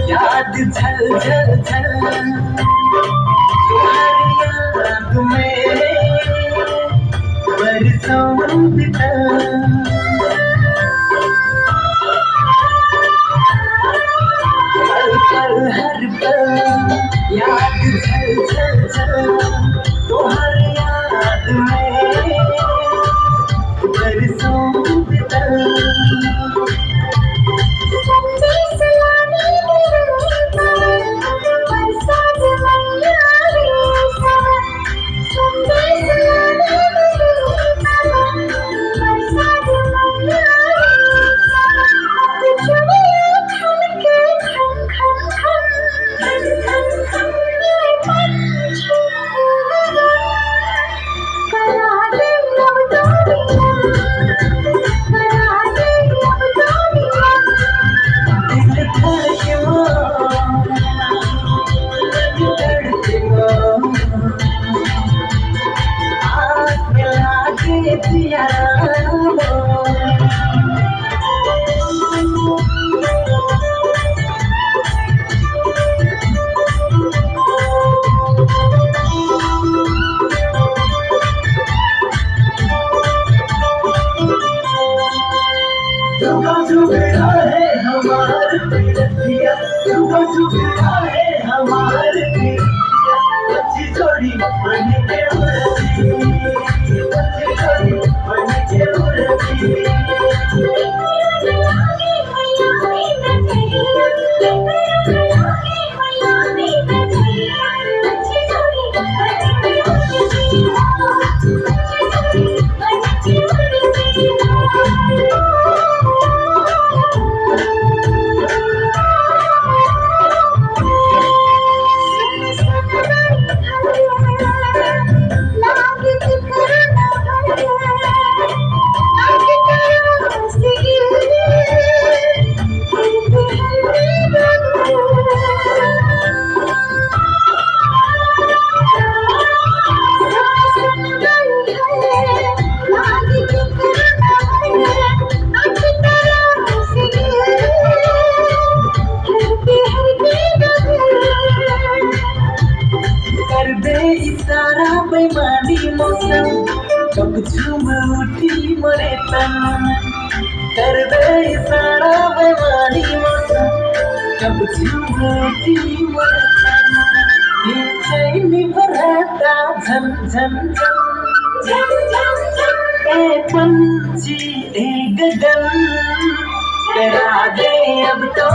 याद झल झल झल तुम्हारी याद में बरसों बिता पल पल हर पल याद झल झल झल तुम्हारी याद में बरसों बिता झुकड़ा है हमारे पिया झुकड़ा है हमारे पिया अच्छी जोड़ी बन के उड़ती अच्छी जोड़ी बन के उड़ती इशारा बेमानी मौसम कब झूम उठी मरे तन कर दे इशारा बेमानी मौसम कब झूम उठी मरे तन बेचैनी भरता झन झन झन ए पंछी ए गगन करा दे अब तो